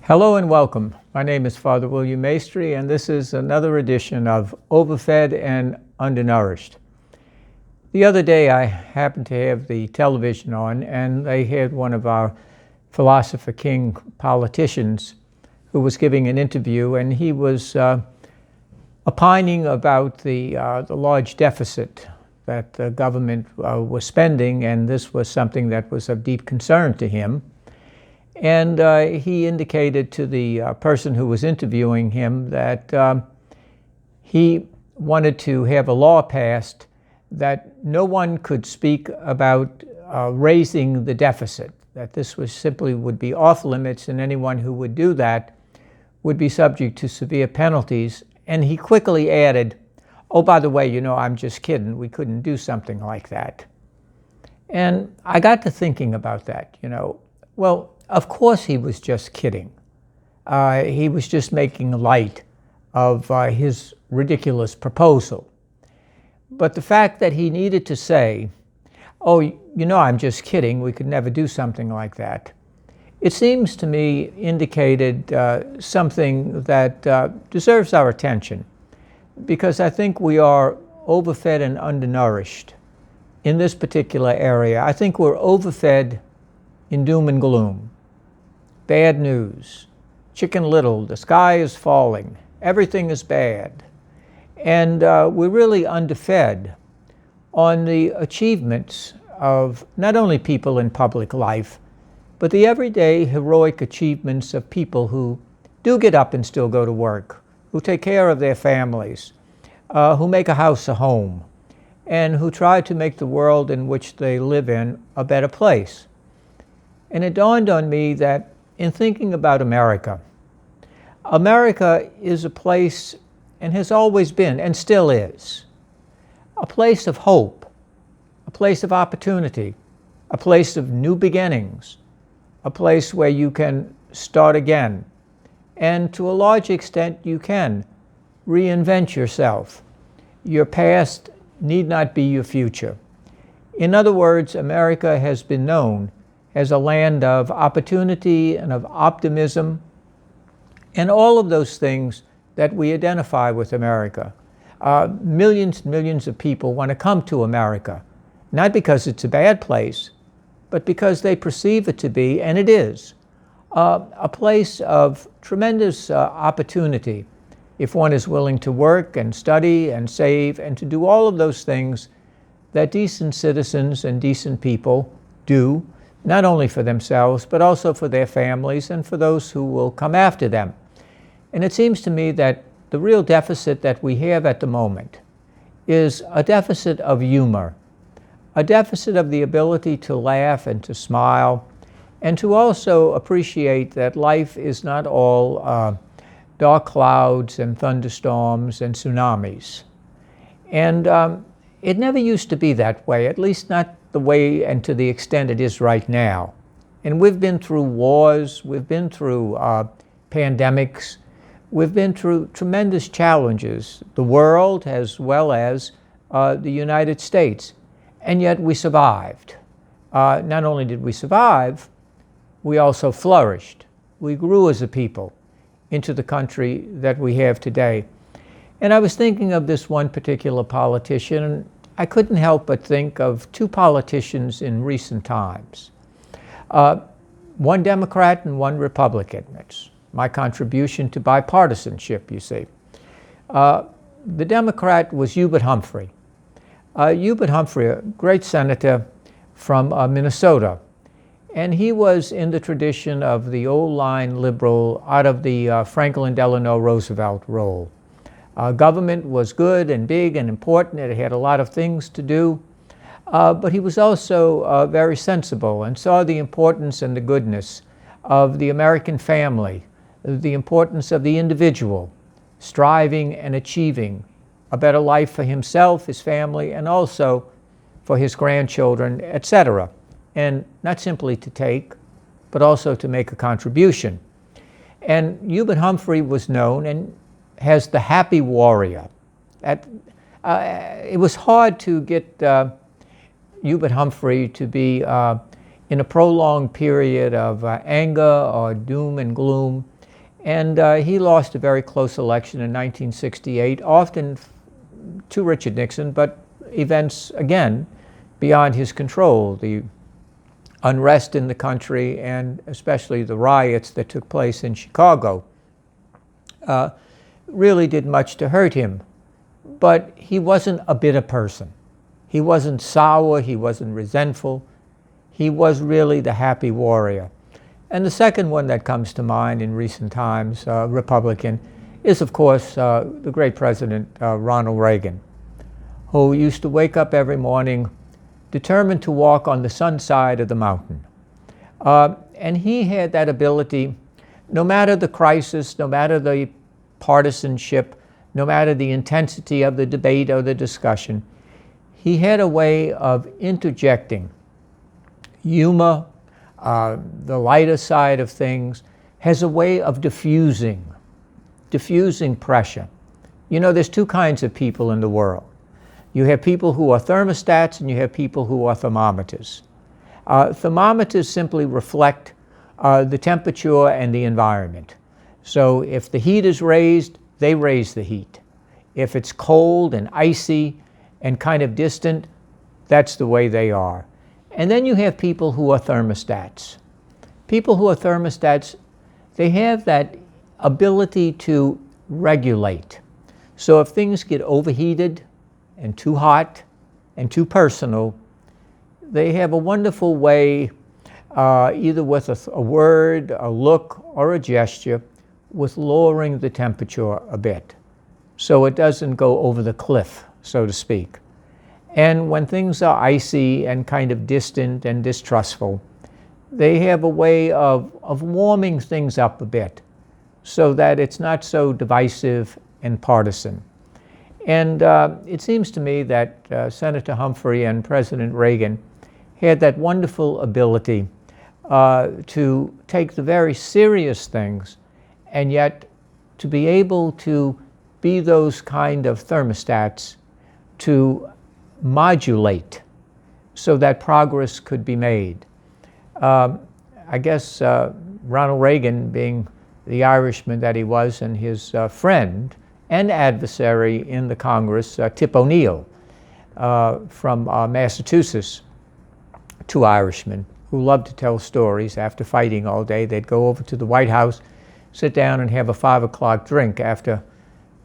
Hello and welcome. My name is Father William Maestri, and this is another edition of Overfed and Undernourished. The other day I happened to have the television on, and they had one of our philosopher king politicians who was giving an interview, and he was opining about the large deficit that the government was spending, and this was something that was of deep concern to him. And he indicated to the person who was interviewing him that he wanted to have a law passed that no one could speak about raising the deficit, that this was simply would be off limits, and anyone who would do that would be subject to severe penalties. And he quickly added, "Oh, by the way, I'm just kidding. We couldn't do something like that." And I got to thinking about that, Well, of course he was just kidding. He was just making light of his ridiculous proposal. But the fact that he needed to say, "Oh, I'm just kidding, we could never do something like that," it seems to me indicated something that deserves our attention, because I think we are overfed and undernourished in this particular area. I think we're overfed in doom and gloom. Bad news, Chicken Little, the sky is falling, everything is bad. And we're really underfed on the achievements of not only people in public life, but the everyday heroic achievements of people who do get up and still go to work, who take care of their families, who make a house a home, and who try to make the world in which they live in a better place. And it dawned on me that in thinking about America, America is a place, and has always been, and still is, a place of hope, a place of opportunity, a place of new beginnings, a place where you can start again, and to a large extent you can reinvent yourself. Your past need not be your future. In other words, America has been known as a land of opportunity and of optimism, and all of those things that we identify with America. Millions and millions of people want to come to America, not because it's a bad place, but because they perceive it to be, and it is, a place of tremendous opportunity if one is willing to work and study and save and to do all of those things that decent citizens and decent people do, not only for themselves, but also for their families and for those who will come after them. And it seems to me that the real deficit that we have at the moment is a deficit of humor, a deficit of the ability to laugh and to smile, and to also appreciate that life is not all dark clouds and thunderstorms and tsunamis. And it never used to be that way, at least not the way and to the extent it is right now. And we've been through wars, we've been through pandemics, we've been through tremendous challenges, the world as well as the United States, and yet we survived. Not only did we survive, we also flourished. We grew as a people into the country that we have today. And I was thinking of this one particular politician, and I couldn't help but think of two politicians in recent times. One Democrat and one Republican. It's my contribution to bipartisanship, you see. The Democrat was Hubert Humphrey. Hubert Humphrey, a great senator from Minnesota. And he was in the tradition of the old line liberal out of the Franklin Delano Roosevelt role. Government was good and big and important. It had a lot of things to do. But he was also very sensible and saw the importance and the goodness of the American family, the importance of the individual, striving and achieving a better life for himself, his family, and also for his grandchildren, etc. And not simply to take, but also to make a contribution. And Hubert Humphrey was known and has the happy warrior. It was hard to get Hubert Humphrey to be in a prolonged period of anger or doom and gloom. And he lost a very close election in 1968, often to Richard Nixon, but events, again, beyond his control. The unrest in the country, and especially the riots that took place in Chicago, really did much to hurt him. But he wasn't a bitter person. He wasn't sour, he wasn't resentful. He was really the happy warrior. And the second one that comes to mind in recent times, Republican, is of course the great President Ronald Reagan, who used to wake up every morning determined to walk on the sun side of the mountain. And he had that ability, no matter the crisis, no matter the partisanship, no matter the intensity of the debate or the discussion, he had a way of interjecting humor, the lighter side of things, has a way of diffusing pressure. You know, there's two kinds of people in the world. You have people who are thermostats and you have people who are thermometers. Thermometers simply reflect the temperature and the environment. So if the heat is raised, they raise the heat. If it's cold and icy and kind of distant, that's the way they are. And then you have people who are thermostats. People who are thermostats, they have that ability to regulate. So if things get overheated and too hot and too personal, they have a wonderful way, either with a word, a look, or a gesture, with lowering the temperature a bit, so it doesn't go over the cliff, so to speak. And when things are icy and kind of distant and distrustful, they have a way of warming things up a bit, so that it's not so divisive and partisan. And it seems to me that Senator Humphrey and President Reagan had that wonderful ability to take the very serious things and yet to be able to be those kind of thermostats to modulate so that progress could be made. I guess Ronald Reagan, being the Irishman that he was, and his friend and adversary in the Congress, Tip O'Neill from Massachusetts, two Irishmen who loved to tell stories. After fighting all day, they'd go over to the White House, sit down and have a 5 o'clock drink after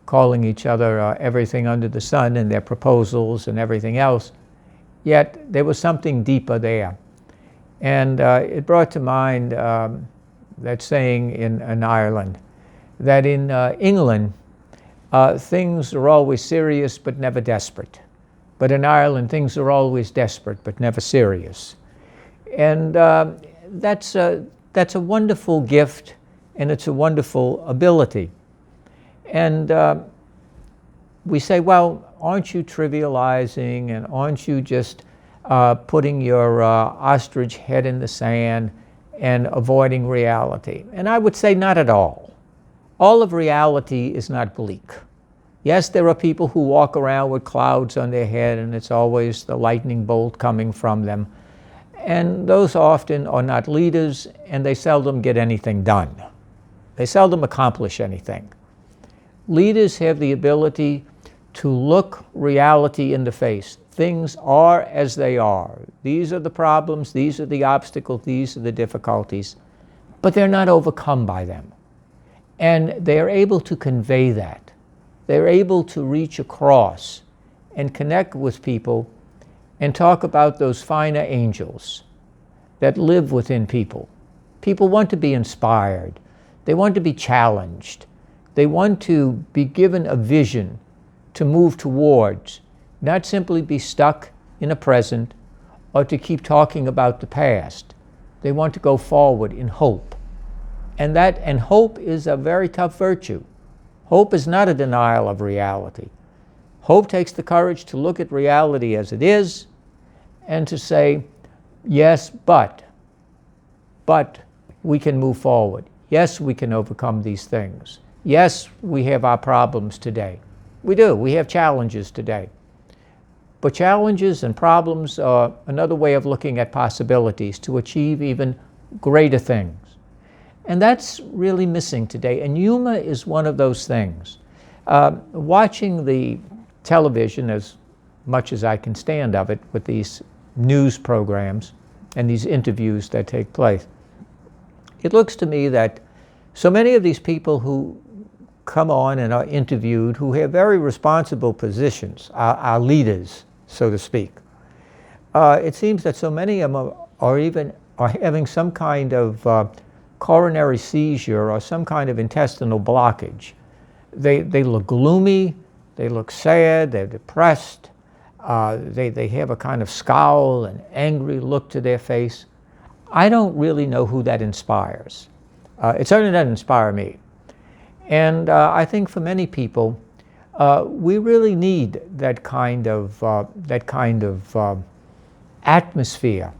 calling each other everything under the sun and their proposals and everything else. Yet there was something deeper there. And it brought to mind that saying in Ireland, that in England, things are always serious but never desperate. But in Ireland, things are always desperate but never serious. And that's a wonderful gift, and it's a wonderful ability. And we say, well, aren't you trivializing, and aren't you just putting your ostrich head in the sand and avoiding reality? And I would say not at all. All of reality is not bleak. Yes, there are people who walk around with clouds on their head and it's always the lightning bolt coming from them. And those often are not leaders, and they seldom get anything done. They seldom accomplish anything. Leaders have the ability to look reality in the face. Things are as they are. These are the problems, these are the obstacles, these are the difficulties, but they're not overcome by them. And they're able to convey that. They're able to reach across and connect with people and talk about those finer angels that live within people. People want to be inspired. They want to be challenged. They want to be given a vision to move towards, not simply be stuck in a present or to keep talking about the past. They want to go forward in hope. And hope is a very tough virtue. Hope is not a denial of reality. Hope takes the courage to look at reality as it is and to say, yes, but we can move forward. Yes, we can overcome these things. Yes, we have our problems today. We do. We have challenges today. But challenges and problems are another way of looking at possibilities to achieve even greater things. And that's really missing today. And humor is one of those things. Watching the television, as much as I can stand of it, with these news programs and these interviews that take place, it looks to me that so many of these people who come on and are interviewed, who have very responsible positions, are leaders, so to speak. It seems that so many of them are having some kind of coronary seizure or some kind of intestinal blockage. They look gloomy, they look sad, they're depressed, they have a kind of scowl and angry look to their face. I don't really know who that inspires. It certainly doesn't inspire me. And I think for many people, we really need that kind of atmosphere.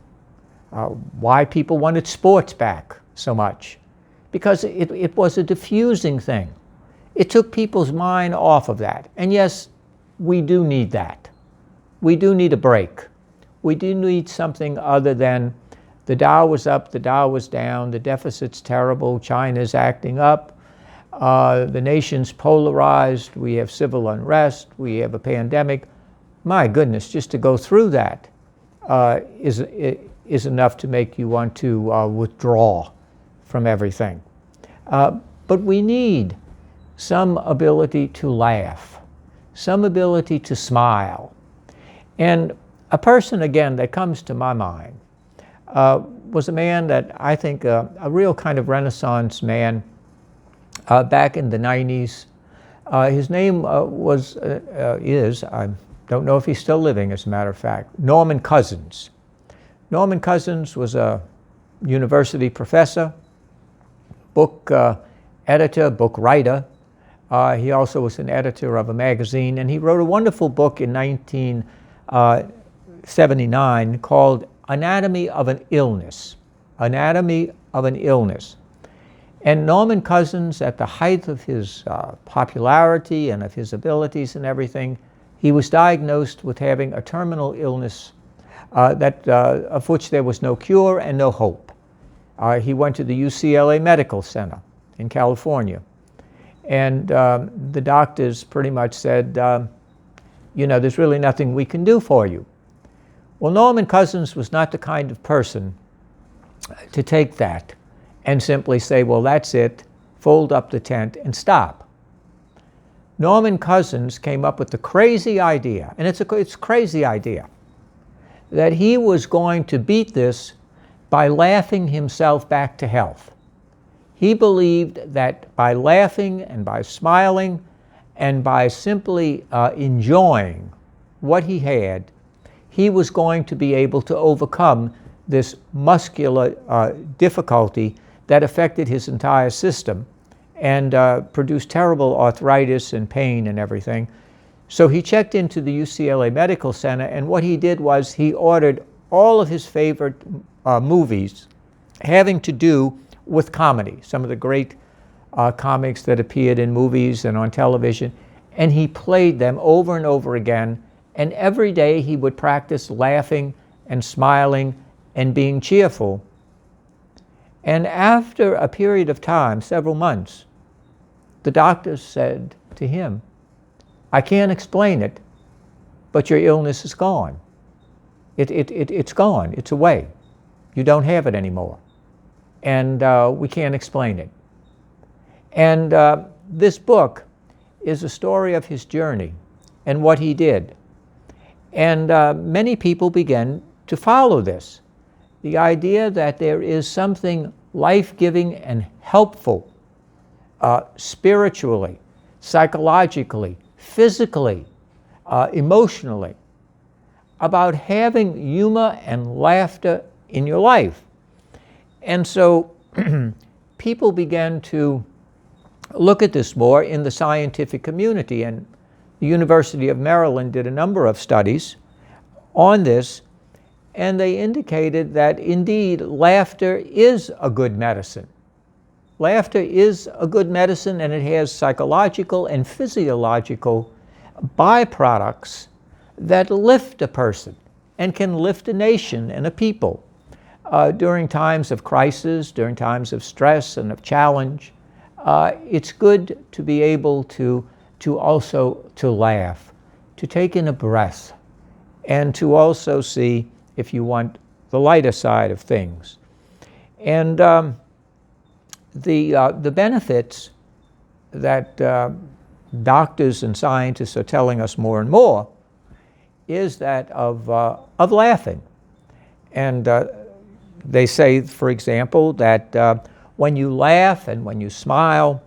Why people wanted sports back so much? Because it was a diffusing thing. It took people's mind off of that. And yes, we do need that. We do need a break. We do need something other than the Dow was up, the Dow was down, the deficit's terrible, China's acting up, the nation's polarized, we have civil unrest, we have a pandemic. My goodness, just to go through that is enough to make you want to withdraw from everything. But we need some ability to laugh, some ability to smile. And a person, again, that comes to my mind was a man that I think a real kind of Renaissance man back in the 90s. His name is, I don't know if he's still living, as a matter of fact, Norman Cousins. Norman Cousins was a university professor, book editor, book writer. He also was an editor of a magazine, and he wrote a wonderful book in 1979 called Anatomy of an Illness. Anatomy of an Illness. And Norman Cousins, at the height of his popularity and of his abilities and everything, he was diagnosed with having a terminal illness of which there was no cure and no hope. He went to the UCLA Medical Center in California. And the doctors pretty much said, there's really nothing we can do for you. Well, Norman Cousins was not the kind of person to take that and simply say, well, that's it, fold up the tent and stop. Norman Cousins came up with the crazy idea, and it's a crazy idea, that he was going to beat this by laughing himself back to health. He believed that by laughing and by smiling and by simply enjoying what he had, he was going to be able to overcome this muscular difficulty that affected his entire system and produced terrible arthritis and pain and everything. So he checked into the UCLA Medical Center, and what he did was he ordered all of his favorite movies having to do with comedy, some of the great comics that appeared in movies and on television, and he played them over and over again, and every day he would practice laughing and smiling and being cheerful. And after a period of time, several months, the doctors said to him, I can't explain it, but your illness is gone. It's gone. It's away. You don't have it anymore. And we can't explain it. And this book is a story of his journey and what he did. And many people began to follow this. The idea that there is something life-giving and helpful spiritually, psychologically, physically, emotionally, about having humor and laughter in your life. And so people began to look at this more in the scientific community, and the University of Maryland did a number of studies on this, and they indicated that indeed laughter is a good medicine. Laughter is a good medicine, and it has psychological and physiological byproducts that lift a person and can lift a nation and a people. during times of crisis, during times of stress and of challenge, it's good to be able to also to laugh, to take in a breath, and to also see, if you want, the lighter side of things. And the benefits that doctors and scientists are telling us more and more is that of laughing. And they say, for example, that when you laugh and when you smile,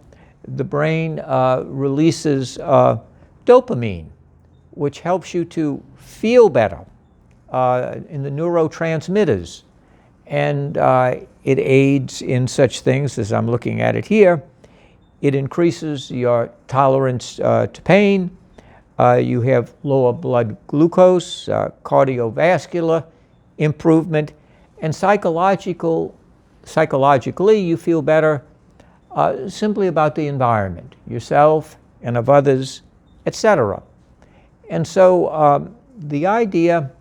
the brain releases dopamine, which helps you to feel better in the neurotransmitters. And it aids in such things as I'm looking at it here. It increases your tolerance to pain. You have lower blood glucose, cardiovascular improvement, and psychologically you feel better simply about the environment, yourself and of others, etc. And so the idea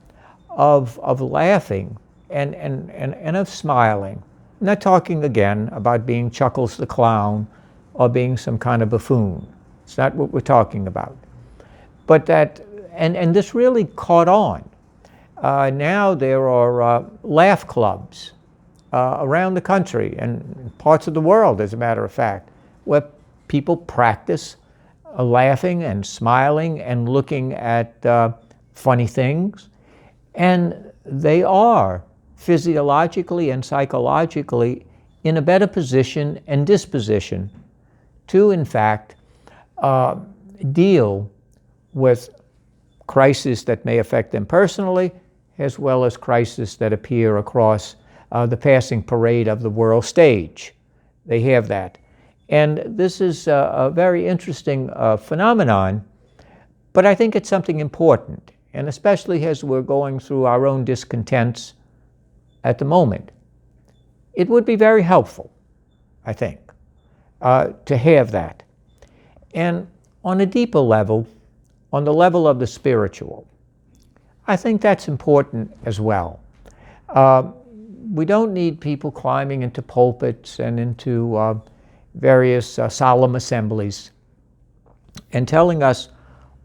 of laughing and of smiling, I'm not talking again about being Chuckles the Clown or being some kind of buffoon. It's not what we're talking about. But that, and this really caught on. Now there are laugh clubs around the country and parts of the world, as a matter of fact, where people practice laughing and smiling and looking at funny things. And they are physiologically and psychologically in a better position and disposition to, in fact, deal with crises that may affect them personally, as well as crises that appear across the passing parade of the world stage. They have that. And this is a very interesting phenomenon, but I think it's something important, and especially as we're going through our own discontents at the moment. It would be very helpful, I think, to have that. And on a deeper level, on the level of the spiritual, I think that's important as well. We don't need people climbing into pulpits and into various solemn assemblies and telling us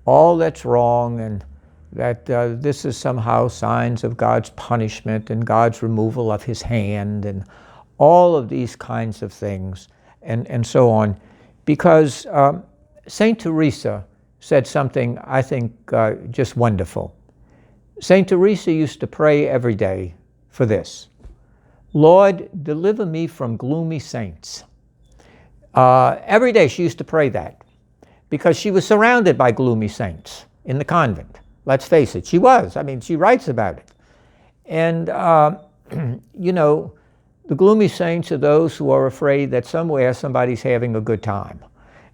all that's wrong and that this is somehow signs of God's punishment and God's removal of his hand and all of these kinds of things and so on. Because St. Teresa said something I think just wonderful. St. Teresa used to pray every day for this: Lord, deliver me from gloomy saints. Every day she used to pray that because she was surrounded by gloomy saints in the convent. Let's face it, she was. I mean, she writes about it. And, you know, the gloomy saints are those who are afraid that somewhere somebody's having a good time.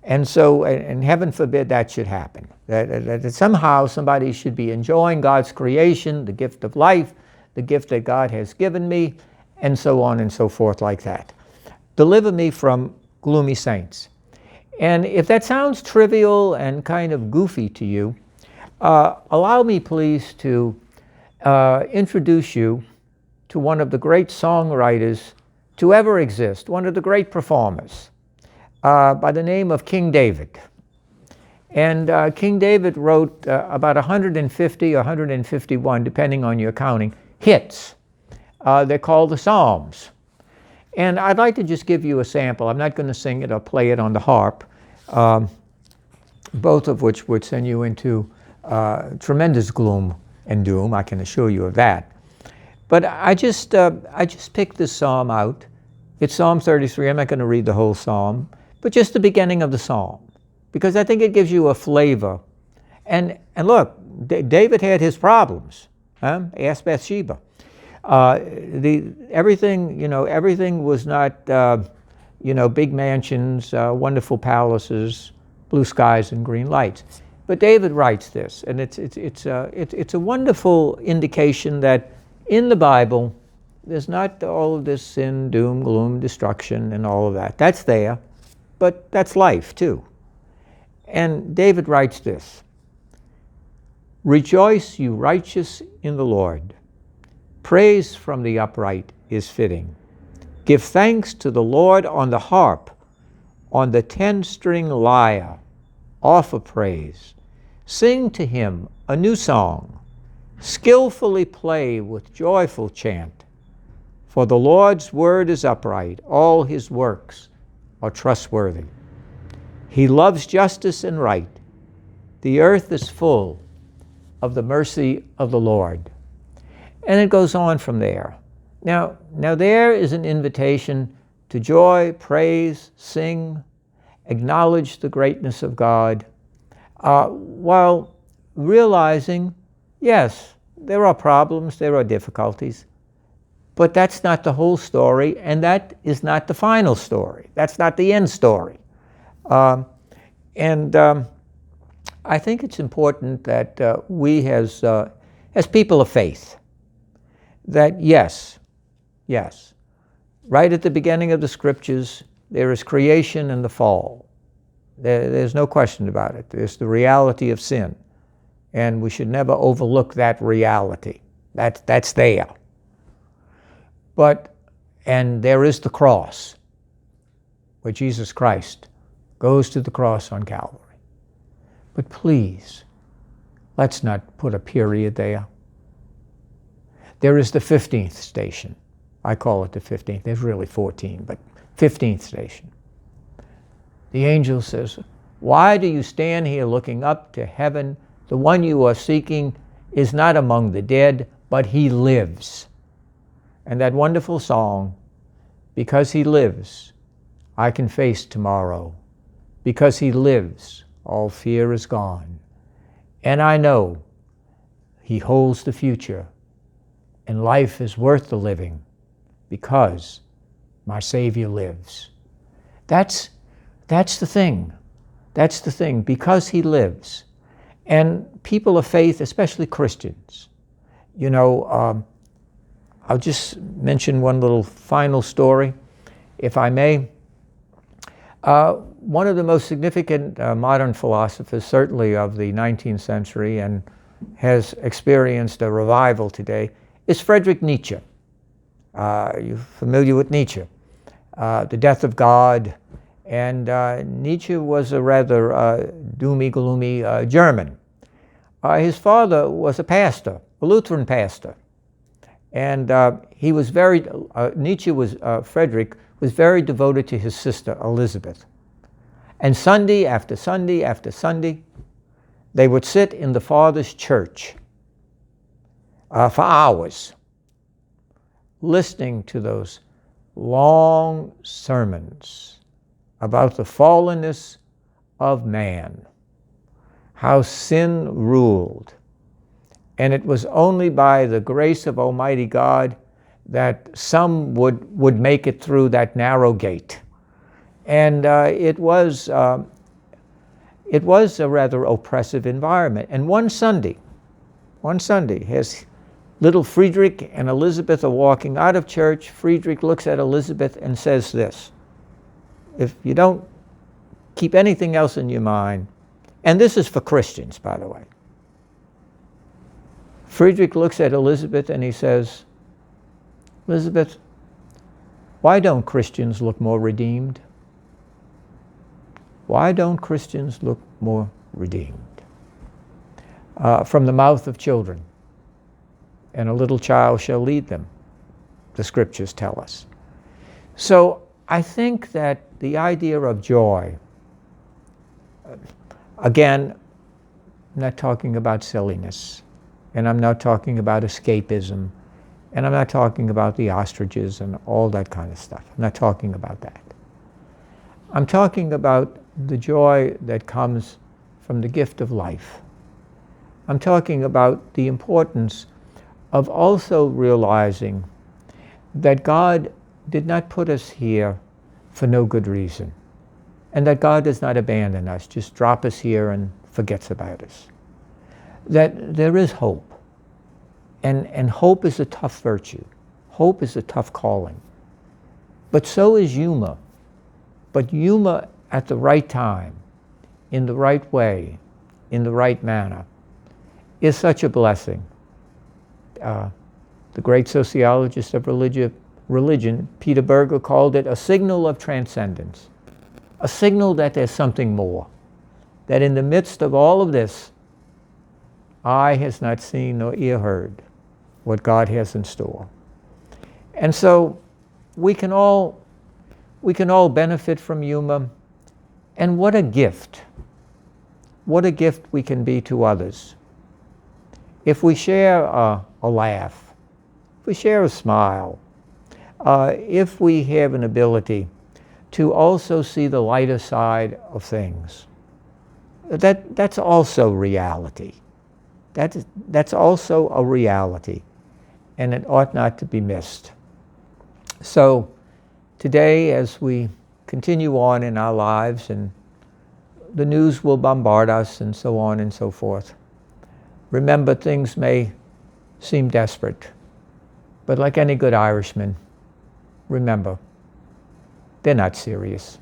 And so, and heaven forbid that should happen, that somehow somebody should be enjoying God's creation, the gift of life, the gift that God has given me, and so on and so forth like that. Deliver me from gloomy saints. And if that sounds trivial and kind of goofy to you, allow me please to introduce you to one of the great songwriters to ever exist, one of the great performers, by the name of King David. And King David wrote about 150 or 151, depending on your counting, hits. They're called the Psalms. And I'd like to just give you a sample. I'm not going to sing it or play it on the harp, both of which would send you into tremendous gloom and doom, I can assure you of that. But I just picked this psalm out. It's Psalm 33. I'm not going to read the whole psalm, but just the beginning of the psalm, because I think it gives you a flavor. And look, David had his problems. Ask Bathsheba. Everything was not, big mansions, wonderful palaces, blue skies, and green lights. But David writes this, and it's a wonderful indication that in the Bible, there's not all of this sin, doom, gloom, destruction, and all of that. That's there, but that's life too. And David writes this: Rejoice, you righteous, in the Lord. Praise from the upright is fitting. Give thanks to the Lord on the harp, on the 10-string lyre, offer praise. Sing to him a new song, skillfully play with joyful chant. For the Lord's word is upright, all his works are trustworthy. He loves justice and right. The earth is full of the mercy of the Lord. And it goes on from there. Now there is an invitation to joy, praise, sing, acknowledge the greatness of God, while realizing, yes, there are problems, there are difficulties, but that's not the whole story, and that is not the final story. That's not the end story. I think it's important that we as people of faith, that yes, right at the beginning of the scriptures, there is creation and the fall. There's no question about it. There's the reality of sin, and we should never overlook that reality. That's there. And there is the cross, where Jesus Christ goes to the cross on Calvary. But please, let's not put a period there. There is the 15th station. I call it the 15th. There's really 14, but 15th station. The angel says, "Why do you stand here looking up to heaven? The one you are seeking is not among the dead, but he lives." And that wonderful song, "Because he lives, I can face tomorrow. Because he lives, all fear is gone. And I know he holds the future, and life is worth the living because my Savior lives." That's the thing. That's the thing, because he lives. And people of faith, especially Christians, I'll just mention one little final story, if I may. One of the most significant modern philosophers, certainly of the 19th century, and has experienced a revival today, is Friedrich Nietzsche. You're familiar with Nietzsche, The Death of God. And Nietzsche was a rather doomy, gloomy German. His father was a pastor, a Lutheran pastor. And he was Friedrich was very devoted to his sister Elizabeth. And Sunday after Sunday after Sunday, they would sit in the father's church for hours, listening to those long sermons about the fallenness of man, how sin ruled. And it was only by the grace of Almighty God that some would make it through that narrow gate. And it was a rather oppressive environment. And one Sunday, as little Friedrich and Elizabeth are walking out of church, Friedrich looks at Elizabeth and says this: "If you don't keep anything else in your mind," and this is for Christians, by the way. Friedrich looks at Elizabeth and he says, "Elizabeth, why don't Christians look more redeemed? Why don't Christians look more redeemed?" From the mouth of children, and a little child shall lead them, the scriptures tell us. So I think that the idea of joy, again, I'm not talking about silliness, and I'm not talking about escapism, and I'm not talking about the ostriches and all that kind of stuff. I'm not talking about that. I'm talking about the joy that comes from the gift of life. I'm talking about the importance of also realizing that God did not put us here for no good reason, and that God does not abandon us, just drop us here and forgets about us. That there is hope, and hope is a tough virtue. Hope is a tough calling. But so is humor. But humor at the right time, in the right way, in the right manner, is such a blessing. The great sociologist of religion, religion, Peter Berger called it a signal of transcendence, a signal that there's something more, that in the midst of all of this, eye has not seen nor ear heard what God has in store. And so we can all benefit from humor, and what a gift we can be to others. If we share a laugh, if we share a smile, if we have an ability to also see the lighter side of things, that's also reality. That's also a reality, and it ought not to be missed. So today, as we continue on in our lives, and the news will bombard us and so on and so forth, remember, things may seem desperate, but like any good Irishman, remember, they're not serious.